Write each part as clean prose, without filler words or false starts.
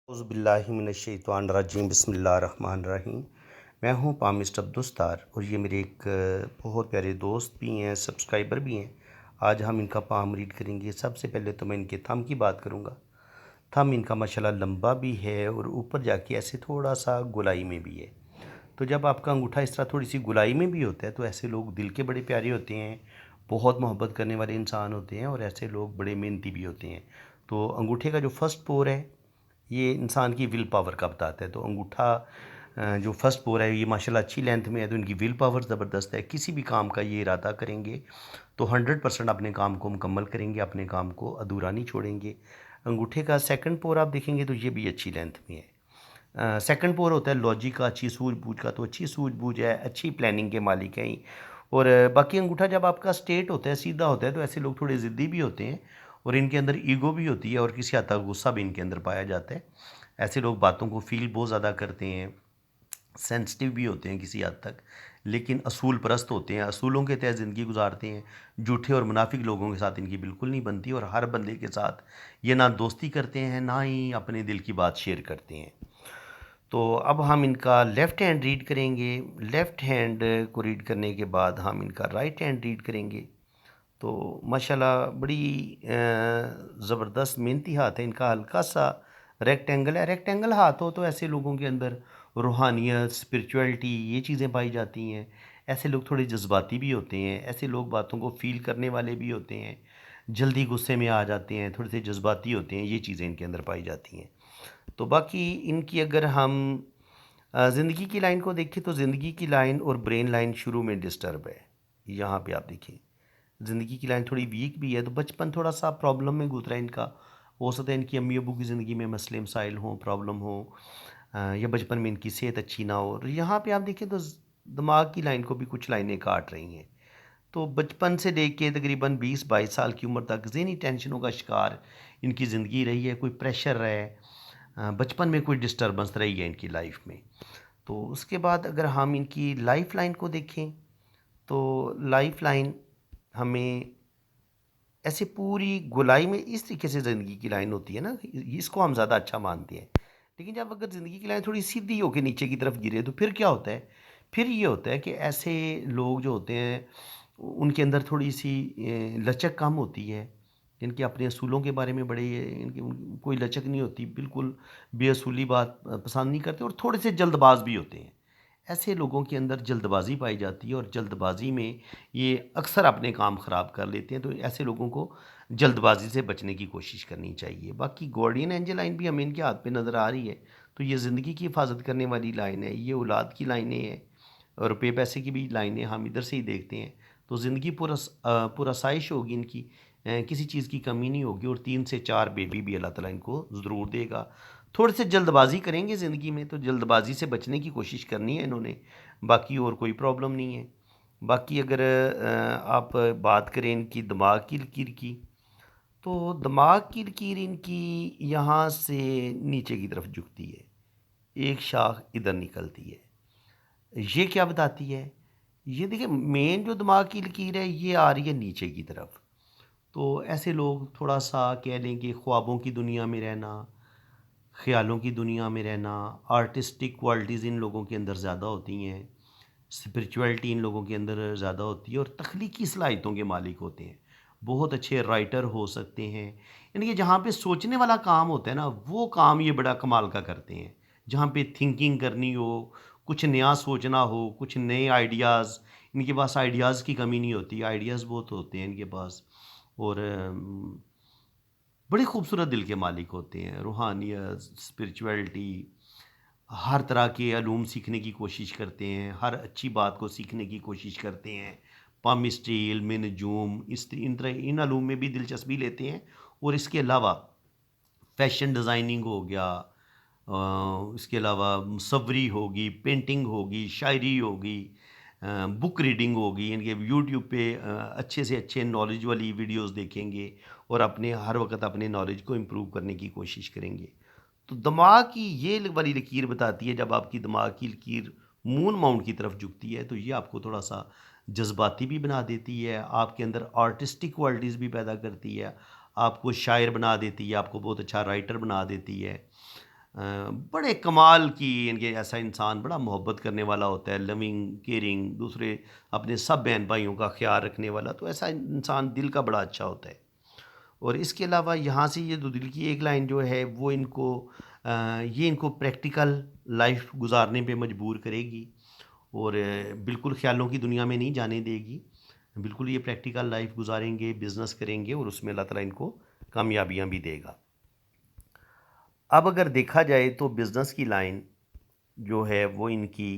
औज़ुबिल्लाहिमिनश्शैतानिर्रजीम बिस्मिल्लाहिर्रहमानिर्रहीम। मैं हूँ पामिस्ट अब्दुस्तार और ये मेरे एक बहुत प्यारे दोस्त भी हैं, सब्सक्राइबर भी हैं। आज हम इनका पाम रीड करेंगे। सबसे पहले तो मैं इनके थंब की बात करूँगा। थंब इनका माशाल्लाह लंबा भी है और ऊपर जाके ऐसे थोड़ा सा गोलाई में भी है। तो जब आपका अंगूठा इस तरह थोड़ी सी गोलाई में भी होता है तो ऐसे लोग दिल के बड़े प्यारे होते हैं, बहुत मोहब्बत करने वाले इंसान होते हैं और ऐसे लोग बड़े मेहनती भी होते हैं। तो अंगूठे का जो फर्स्ट पोर है ये इंसान की विल पावर का बताता है। तो अंगूठा जो फर्स्ट पोर है ये माशाल्लाह अच्छी लेंथ में है तो इनकी विल पावर ज़बरदस्त है। किसी भी काम का ये इरादा करेंगे तो 100% अपने काम को मुकम्मल करेंगे, अपने काम को अधूरा नहीं छोड़ेंगे। अंगूठे का सेकंड पोर आप देखेंगे तो ये भी अच्छी लेंथ में है। सेकंड पोर होता है लॉजिक का, अच्छी सूझबूझ का। तो अच्छी सूझबूझ है, अच्छी प्लानिंग के मालिक हैं। और बाकी अंगूठा जब आपका स्ट्रेट होता है, सीधा होता है, तो ऐसे लोग थोड़े ज़िद्दी भी होते हैं और इनके अंदर ईगो भी होती है और किसी हद तक गुस्सा भी इनके अंदर पाया जाता है। ऐसे लोग बातों को फील बहुत ज़्यादा करते हैं, सेंसिटिव भी होते हैं किसी हद तक, लेकिन असूल परस्त होते हैं, असूलों के तहत ज़िंदगी गुजारते हैं। झूठे और मुनाफिक लोगों के साथ इनकी बिल्कुल नहीं बनती और हर बंदे के साथ ये ना दोस्ती करते हैं ना ही अपने दिल की बात शेयर करते हैं। तो अब हम इनका लेफ़्ट हैंड रीड करेंगे। लेफ़्ट हैंड को रीड करने के बाद हम इनका राइट हैंड रीड करेंगे। तो माशाल्लाह बड़ी ज़बरदस्त मेहनती हाथ है इनका। हल्का सा रेक्टेंगल है। रेक्टेंगल हाथ हो तो ऐसे लोगों के अंदर रूहानियत, स्पिरिचुअलिटी ये चीज़ें पाई जाती हैं। ऐसे लोग थोड़े जज्बाती भी होते हैं। ऐसे लोग बातों को फ़ील करने वाले भी होते हैं, जल्दी गुस्से में आ जाते हैं, थोड़े से जज्बाती होते हैं। ये चीज़ें इनके अंदर पाई जाती हैं। तो बाकी इनकी अगर हम ज़िंदगी की लाइन को देखें तो ज़िंदगी की लाइन और ब्रेन लाइन शुरू में डिस्टर्ब है। यहाँ पे आप देखिए ज़िंदगी की लाइन थोड़ी वीक भी है। तो बचपन थोड़ा सा प्रॉब्लम में गुजरा इनका। हो सकता है इनकी अम्मी अबू की ज़िंदगी में मसले मसाइल हों, प्रॉब्लम हो, या बचपन में इनकी सेहत अच्छी ना हो। और यहाँ पे आप देखें तो दिमाग की लाइन को भी कुछ लाइनें काट रही हैं। तो बचपन से लेके तकरीबन 20-22 साल की उम्र तक ज़हनी टेंशनों का शिकार इनकी ज़िंदगी रही है। कोई प्रेशर है, बचपन में कोई डिस्टर्बेंस रही है इनकी लाइफ में। तो उसके बाद अगर हम इनकी लाइफ लाइन को देखें तो लाइफ लाइन हमें ऐसे पूरी गोलाई में इस तरीके से ज़िंदगी की लाइन होती है ना, इसको हम ज़्यादा अच्छा मानते हैं। लेकिन जब अगर ज़िंदगी की लाइन थोड़ी सीधी होकर नीचे की तरफ गिरे तो फिर क्या होता है? फिर ये होता है कि ऐसे लोग जो होते हैं उनके अंदर थोड़ी सी लचक कम होती है। इनके अपने असूलों के बारे में बड़े इनकी कोई लचक नहीं होती, बिल्कुल बेअसूली बात पसंद नहीं करते और थोड़े से जल्दबाज भी होते हैं। ऐसे लोगों के अंदर जल्दबाज़ी पाई जाती है और जल्दबाज़ी में ये अक्सर अपने काम ख़राब कर लेते हैं। तो ऐसे लोगों को जल्दबाज़ी से बचने की कोशिश करनी चाहिए। बाकी गार्डियन एंजल लाइन भी हमें इनके हाथ पे नज़र आ रही है। तो ये ज़िंदगी की हिफाजत करने वाली लाइन है, ये औलाद की लाइनें हैं और रुपये पैसे की भी लाइनें हम इधर से ही देखते हैं। तो ज़िंदगी पुरसाइश होगी इनकी, किसी चीज़ की कमी नहीं होगी और 3 से 4 बेबी भी अल्लाह ताला इनको ज़रूर देगा। थोड़े से जल्दबाज़ी करेंगे ज़िंदगी में तो जल्दबाज़ी से बचने की कोशिश करनी है इन्होंने, बाकी और कोई प्रॉब्लम नहीं है। बाकी अगर आप बात करें इनकी दिमाग की लकीर की, तो दिमाग की लकीर इनकी यहाँ से नीचे की तरफ झुकती है, एक शाख इधर निकलती है। ये क्या बताती है? ये देखिए मेन जो दिमाग की लकीर है ये आ रही है नीचे की तरफ। तो ऐसे लोग थोड़ा-सा कह लें कि ख्वाबों की दुनिया में रहना, ख़्यालों की दुनिया में रहना, आर्टिस्टिक क्वालिटीज़ इन लोगों के अंदर ज़्यादा होती हैं, स्पिरिचुअलिटी इन लोगों के अंदर ज़्यादा होती है और तख्लीकी सलाहियतों के मालिक होते हैं। बहुत अच्छे राइटर हो सकते हैं। यानी कि जहाँ पे सोचने वाला काम होता है ना, वो काम ये बड़ा कमाल का करते हैं। जहाँ पे थिंकिंग करनी हो, कुछ नया सोचना हो, कुछ नए आइडियाज़, इनके पास आइडियाज़ की कमी नहीं होती, आइडियाज़ बहुत होते हैं इनके पास। और बड़े खूबसूरत दिल के मालिक होते हैं। रूहानियत, स्पिरिचुअलिटी, हर तरह के अलूम सीखने की कोशिश करते हैं, हर अच्छी बात को सीखने की कोशिश करते हैं। पामिस्ट्री, इल्म नजूम, इन तरह इन अलूम में भी दिलचस्पी लेते हैं। और इसके अलावा फैशन डिज़ाइनिंग हो गया, इसके अलावा मुसव्वरी होगी, पेंटिंग होगी, शायरी होगी, बुक रीडिंग होगी। इनके यूट्यूब पे अच्छे से अच्छे नॉलेज वाली वीडियोस देखेंगे और अपने हर वक्त अपने नॉलेज को इम्प्रूव करने की कोशिश करेंगे। तो दिमाग की ये वाली लकीर बताती है, जब आपकी दिमाग की लकीर मून माउंट की तरफ झुकती है तो ये आपको थोड़ा सा जज्बाती भी बना देती है, आपके अंदर आर्टिस्टिक क्वालिटीज़ भी पैदा करती है, आपको शायर बना देती है, आपको बहुत अच्छा राइटर बना देती है। बड़े कमाल की इनके ऐसा इंसान बड़ा मोहब्बत करने वाला होता है, लविंग केयरिंग, दूसरे अपने सब बहन भाइयों का ख्याल रखने वाला, तो ऐसा इंसान दिल का बड़ा अच्छा होता है। और इसके अलावा यहाँ से ये दो दिल की एक लाइन जो है वो इनको ये इनको प्रैक्टिकल लाइफ गुजारने पे मजबूर करेगी और बिल्कुल ख्यालों की दुनिया में नहीं जाने देगी। बिल्कुल ये प्रैक्टिकल लाइफ गुजारेंगे, बिज़नेस करेंगे और उसमें अल्लाह ताला इनको कामयाबियाँ भी देगा। अब अगर देखा जाए तो बिज़नेस की लाइन जो है वो इनकी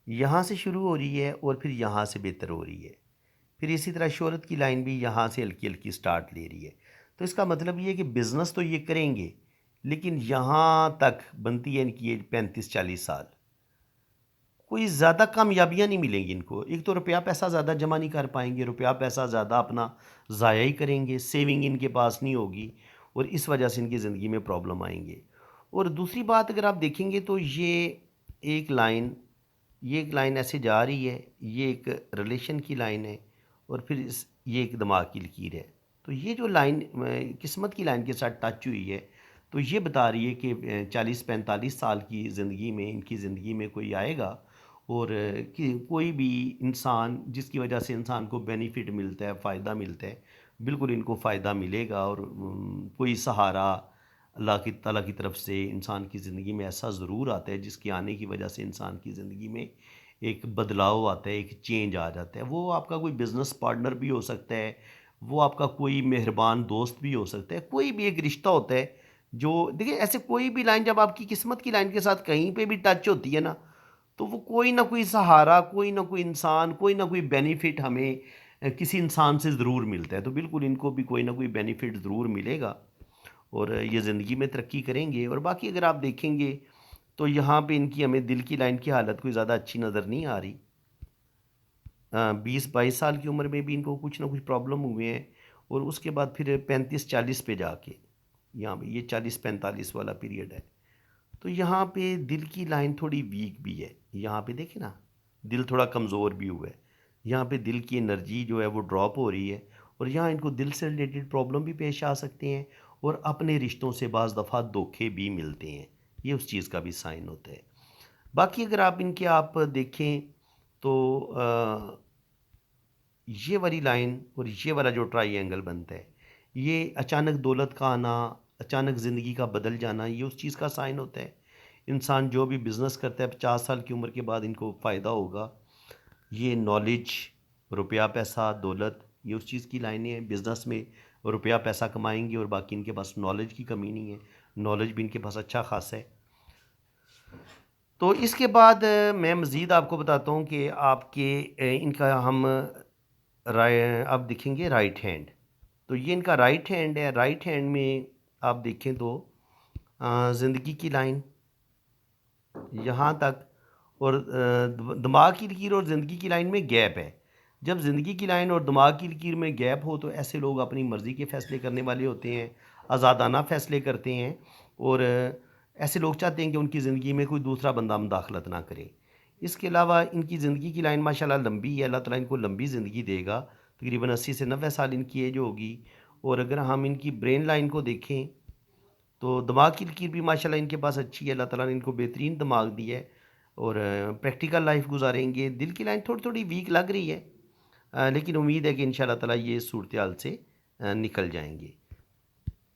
यहाँ से शुरू हो रही है और फिर यहाँ से बेहतर हो रही है। फिर इसी तरह शोहरत की लाइन भी यहाँ से हल्की हल्की स्टार्ट ले रही है। तो इसका मतलब ये है कि बिज़नेस तो ये करेंगे, लेकिन यहाँ तक बनती है इनकी एज 35-40 साल। कोई ज़्यादा कामयाबियाँ नहीं मिलेंगी इनको। एक तो रुपया पैसा ज़्यादा जमा नहीं कर पाएंगे, रुपया पैसा ज़्यादा अपना ज़ाया ही करेंगे, सेविंग इनके पास नहीं होगी और इस वजह से इनकी ज़िंदगी में प्रॉब्लम आएंगे। और दूसरी बात अगर आप देखेंगे तो एक लाइन ये एक लाइन ऐसे जा रही है, ये एक रिलेशन की लाइन है और फिर ये एक दिमाग की लकीर है। तो ये जो लाइन किस्मत की लाइन के साथ टच हुई है, तो ये बता रही है कि 40-45 साल की ज़िंदगी में इनकी ज़िंदगी में कोई आएगा और कि कोई भी इंसान जिसकी वजह से इंसान को बेनिफिट मिलता है, फ़ायदा मिलता है, बिल्कुल इनको फ़ायदा मिलेगा। और कोई सहारा अल्लाह की ताला की तरफ से इंसान की ज़िंदगी में ऐसा ज़रूर आता है जिसके आने की वजह से इंसान की ज़िंदगी में एक बदलाव आता है, एक चेंज आ जाता है। वो आपका कोई बिज़नेस पार्टनर भी हो सकता है, वो आपका कोई मेहरबान दोस्त भी हो सकता है, कोई भी एक रिश्ता होता है जो देखिए ऐसे कोई भी लाइन जब आपकी किस्मत की लाइन के साथ कहीं पे भी टच होती है ना, तो वो कोई ना कोई सहारा, कोई ना कोई इंसान, कोई ना कोई बेनिफिट हमें किसी इंसान से ज़रूर मिलता है। तो बिल्कुल इनको भी कोई ना कोई बेनिफिट ज़रूर मिलेगा और ये ज़िंदगी में तरक्की करेंगे। और बाकी अगर आप देखेंगे तो यहाँ पे इनकी हमें दिल की लाइन की हालत कोई ज़्यादा अच्छी नज़र नहीं आ रही। 20-22 साल की उम्र में भी इनको कुछ ना कुछ प्रॉब्लम हुए हैं और उसके बाद फिर 35-40 पे जाके यहाँ पे ये 40-45 वाला पीरियड है। तो यहाँ पे दिल की लाइन थोड़ी वीक भी है। यहाँ पे देखें ना, दिल थोड़ा कमज़ोर भी हुआ है। यहाँ पे दिल की एनर्जी जो है वो ड्रॉप हो रही है और यहाँ इनको दिल से रिलेटेड प्रॉब्लम भी पेश आ सकते हैं और अपने रिश्तों से बाज़ दफ़ा धोखे भी मिलते हैं। ये उस चीज़ का भी साइन होता है। बाकी अगर आप देखें तो ये वाली लाइन और ये वाला जो ट्राई बनता है, ये अचानक दौलत का आना, अचानक ज़िंदगी का बदल जाना, ये उस चीज़ का साइन होता है। इंसान जो भी बिज़नेस करता है 50 साल की उम्र के बाद इनको फ़ायदा होगा। ये नॉलेज, रुपया पैसा दौलत, ये उस चीज़ की लाइनें हैं। बिज़नेस में रुपया पैसा कमाएंगे और बाकी इनके पास नॉलेज की कमी नहीं है, नॉलेज भी इनके पास अच्छा खासा है। तो इसके बाद मैं मज़ीद आपको बताता हूँ कि आपके इनका हम राय आप देखेंगे राइट हैंड। तो ये इनका राइट हैंड है। राइट हैंड में आप देखें तो ज़िंदगी की लाइन यहाँ तक और दिमाग की लकीर और ज़िंदगी की लाइन में गैप है। जब ज़िंदगी की लाइन और दिमाग की लकीर में गैप हो तो ऐसे लोग अपनी मर्ज़ी के फ़ैसले करने वाले होते हैं, आज़ादाना फ़ैसले करते हैं और ऐसे लोग चाहते हैं कि उनकी ज़िंदगी में कोई दूसरा बंदा मुदाखलत ना करे। इसके अलावा इनकी ज़िंदगी की लाइन माशाल्लाह लंबी है, अल्लाह ताला इनको लंबी ज़िंदगी देगा। तकरीबन 80 से 90 साल इनकी एज होगी। और अगर हम इनकी ब्रेन लाइन को देखें तो दिमाग की लकीर भी माशाल्लाह इनके पास अच्छी है, अल्लाह ताला ने इनको बेहतरीन दिमाग दिया है और प्रैक्टिकल लाइफ गुजारेंगे। दिल की लाइन थोड़ी थोड़ी वीक लग रही है, लेकिन उम्मीद है कि इंशाल्लाह ताला ये सूरत हाल से निकल जाएंगे।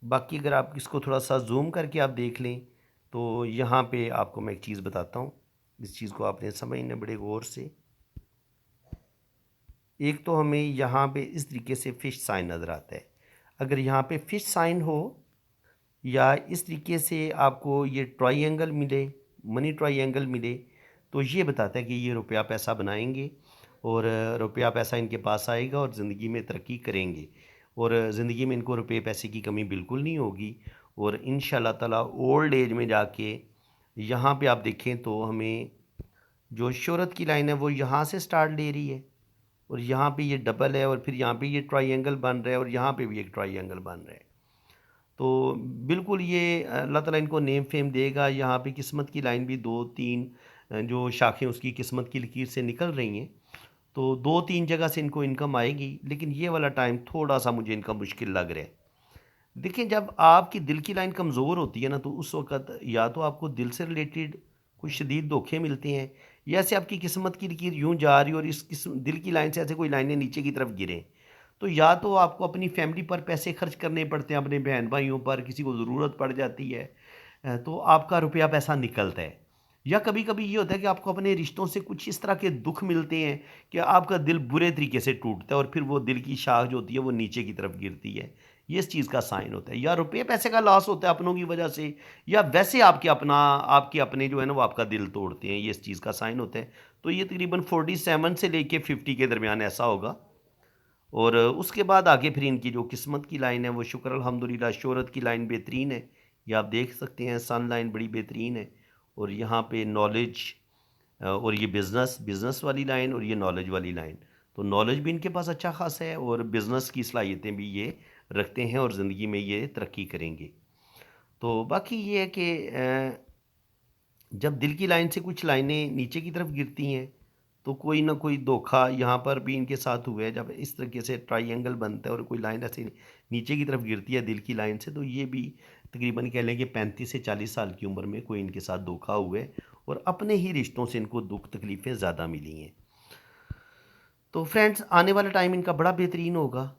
बाकी अगर आप इसको थोड़ा सा जूम करके आप देख लें तो यहाँ पे आपको मैं एक चीज़ बताता हूँ, इस चीज़ को आपने समझना बड़े गौर से। एक तो हमें यहाँ पे इस तरीके से फ़िश साइन नज़र आता है। अगर यहाँ पे फ़िश साइन हो या इस तरीके से आपको ये ट्रायंगल मिले, मनी ट्रायंगल मिले, तो ये बताता है कि ये रुपया पैसा बनाएंगे और रुपया पैसा इनके पास आएगा और ज़िंदगी में तरक्की करेंगे और ज़िंदगी में इनको रुपये पैसे की कमी बिल्कुल नहीं होगी। और इंशाल्लाह ताला ओल्ड एज में जाके यहाँ पे आप देखें तो हमें जो शोहरत की लाइन है वो यहाँ से स्टार्ट ले रही है और यहाँ पे ये डबल है और फिर यहाँ पे ये ट्रायंगल बन रहा है और यहाँ पे भी एक ट्रायंगल बन रहा है। तो बिल्कुल ये अल्लाह ताला इनको नेम फेम देगा। यहाँ पे किस्मत की लाइन भी 2-3 जो शाखें उसकी किस्मत की लकीर से निकल रही हैं, तो 2-3 जगह से इनको इनकम आएगी, लेकिन ये वाला टाइम थोड़ा सा मुझे इनका मुश्किल लग रहा है। देखिए, जब आपकी दिल की लाइन कमज़ोर होती है ना, तो उस वक़्त या तो आपको दिल से रिलेटेड कोई शदीद धोखे मिलते हैं, या ऐसे आपकी किस्मत की लकीर यूँ जा रही है और इस दिल की लाइन से ऐसे कोई लाइनें नीचे की तरफ गिरें। तो या तो आपको अपनी फैमिली पर पैसे खर्च करने पड़ते हैं, अपने बहन-भाइयों पर, किसी को ज़रूरत पड़ जाती है, तो आपका रुपया पैसा निकलता है। या कभी-कभी ये होता है कि आपको अपने रिश्तों से कुछ इस तरह के दुःख मिलते हैं कि आपका दिल बुरे तरीके से टूटता है और फिर वो दिल की शाख जो होती है वो नीचे की तरफ गिरती है। ये इस चीज़ का साइन होता है, या रुपये पैसे का लॉस होता है अपनों की वजह से, या वैसे आपके अपने जो है ना वो आपका दिल तोड़ते हैं, ये इस चीज़ का साइन होता है। तो ये तकरीबन 47 से लेके 50 के दरमियान ऐसा होगा। और उसके बाद आगे फिर इनकी जो किस्मत की लाइन है वो शुक्र अल्हम्दुलिल्लाह, शोहरत की लाइन बेहतरीन है। ये आप देख सकते हैं, सन लाइन बड़ी बेहतरीन है। और यहाँ पे नॉलेज, और ये बिज़नेस वाली लाइन, और ये नॉलेज वाली लाइन। तो नॉलेज भी इनके पास अच्छा खासा है और बिज़नेस की सलाहियतें भी ये रखते हैं और ज़िंदगी में ये तरक्की करेंगे। तो बाकी ये है कि जब दिल की लाइन से कुछ लाइनें नीचे की तरफ गिरती हैं, तो कोई ना कोई धोखा यहाँ पर भी इनके साथ हुआ है। जब इस तरीके से ट्रायंगल बनता है और कोई लाइन ऐसे नीचे की तरफ गिरती है दिल की लाइन से, तो ये भी तकरीबन कह लें कि 35 से 40 साल की उम्र में कोई इनके साथ धोखा हुआ है और अपने ही रिश्तों से इनको दुख तकलीफ़ें ज़्यादा मिली हैं। तो फ्रेंड्स, आने वाला टाइम इनका बड़ा बेहतरीन होगा।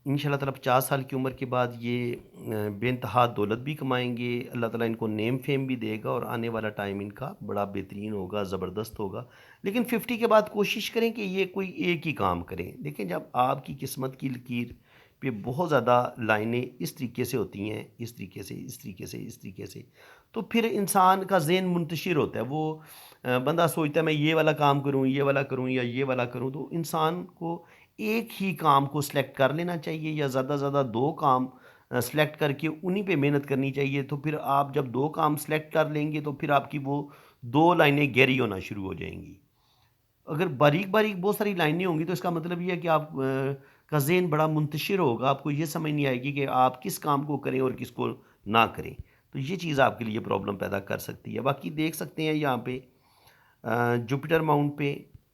इंशाल्लाह ताला 50 साल की उम्र के बाद ये बेइंतहा दौलत भी कमाएँगे, अल्लाह ताला इनको नेम फेम भी देगा और आने वाला टाइम इनका बड़ा बेहतरीन होगा, ज़बरदस्त होगा। लेकिन 50 के बाद कोशिश करें कि ये कोई एक ही काम करें। देखें, जब आपकी किस्मत की लकीर पे बहुत ज़्यादा लाइनें इस तरीके से होती हैं, इस तरीके से, इस तरीके से, इस तरीके से, तो फिर इंसान का ज़हन मुंतशिर होता है। वो बंदा सोचता है मैं ये वाला काम करूँ, ये वाला करूँ या ये वाला करूँ। तो इंसान को एक ही काम को सिलेक्ट कर लेना चाहिए, या ज़्यादा से ज़्यादा 2 काम सेलेक्ट करके उन्हीं पे मेहनत करनी चाहिए। तो फिर आप जब 2 काम सेलेक्ट कर लेंगे तो फिर आपकी वो 2 लाइनें गहरी होना शुरू हो जाएँगी। अगर बारीक-बारीक बहुत सारी लाइनें होंगी तो इसका मतलब ये है कि आप का ज़हन बड़ा मुंतशिर होगा, आपको ये समझ नहीं आएगी कि आप किस काम को करें और किसको ना करें। तो ये चीज़ आपके लिए प्रॉब्लम पैदा कर सकती है। बाकी देख सकते हैं यहाँ पे जुपिटर माउंट पे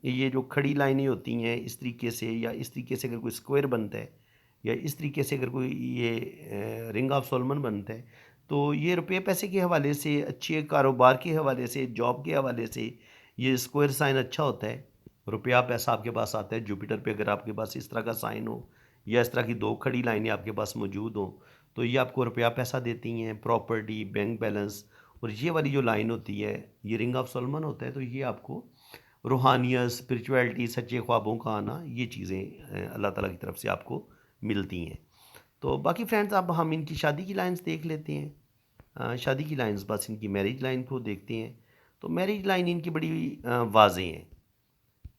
ये जो खड़ी लाइनें होती हैं इस तरीके से, या इस तरीके से अगर कोई स्क्वायर बनता है, या इस तरीके से अगर कोई ये रिंग ऑफ सोलमन बनता है, तो ये रुपये पैसे के हवाले से, अच्छे कारोबार के हवाले से, जॉब के हवाले से ये स्क्वायर साइन अच्छा होता है। रुपया पैसा आपके पास आता है जुपिटर पे अगर आपके पास इस तरह का साइन हो, या इस तरह की 2 खड़ी लाइनें आपके पास मौजूद हों, तो ये आपको रुपया पैसा देती हैं, प्रॉपर्टी, बैंक बैलेंस। और ये वाली जो लाइन होती है, ये रिंग ऑफ सोलमन होता है, तो ये आपको रूहानियत, स्पिरिचुअलिटी, सच्चे ख्वाबों का आना, ये चीज़ें अल्लाह ताला की तरफ से आपको मिलती हैं। तो बाकी फ्रेंड्स, अब हम इनकी शादी की लाइन्स देख लेते हैं। शादी की लाइन्स, बस इनकी मैरिज लाइन को देखते हैं। तो मैरिज लाइन इनकी बड़ी वाज़ेह है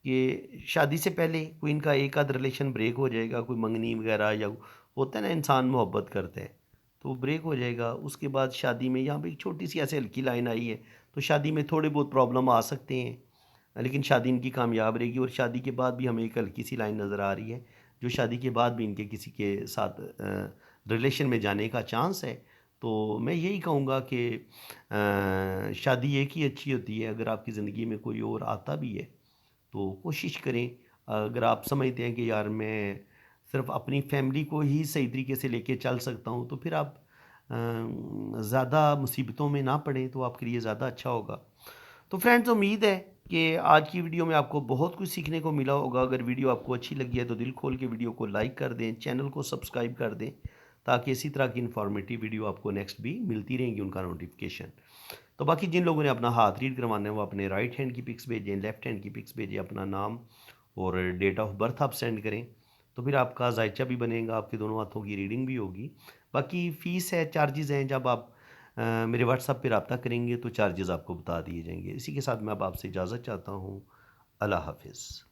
कि शादी से पहले कोई इनका एक आध रिलेशन ब्रेक हो जाएगा, कोई मंगनी वगैरह, या होता है ना इंसान मोहब्बत करते हैं, तो वो ब्रेक हो जाएगा। उसके बाद शादी में यहाँ पे एक छोटी सी ऐसे हल्की लाइन आई है, तो शादी में थोड़े बहुत प्रॉब्लम आ सकते हैं, लेकिन शादी इनकी कामयाब रहेगी। और शादी के बाद भी हमें एक हल्की सी लाइन नज़र आ रही है, जो शादी के बाद भी इनके किसी के साथ रिलेशन में जाने का चांस है। तो मैं यही कहूँगा कि शादी एक ही अच्छी होती है। अगर आपकी ज़िंदगी में कोई और आता भी है तो कोशिश करें। अगर आप समझते हैं कि यार मैं सिर्फ़ अपनी फैमिली को ही सही तरीके से लेके चल सकता हूँ, तो फिर आप ज़्यादा मुसीबतों में ना पड़ें, तो आपके लिए ज़्यादा अच्छा होगा। तो फ्रेंड्स, उम्मीद है कि आज की वीडियो में आपको बहुत कुछ सीखने को मिला होगा। अगर वीडियो आपको अच्छी लगी है तो दिल खोल के वीडियो को लाइक कर दें, चैनल को सब्सक्राइब कर दें, ताकि इसी तरह की इन्फॉर्मेटिव वीडियो आपको नेक्स्ट भी मिलती रहेंगी, उनका नोटिफिकेशन। तो बाकी जिन लोगों ने अपना हाथ रीड करवाना है वो अपने राइट हैंड की पिक्स भेजें, लेफ़्ट हैंड की पिक्स भेजें, अपना नाम और डेट ऑफ बर्थ आप सेंड करें, तो फिर आपका जायचा भी बनेगा, आपके दोनों हाथों की रीडिंग भी होगी। बाकी फ़ीस है, चार्जेज़ हैं, जब आप मेरे व्हाट्सएप पे रब्ता करेंगे तो चार्जेज़ आपको बता दिए जाएंगे। इसी के साथ मैं अब आपसे इजाज़त चाहता हूँ। अल्लाह हाफ़िज़।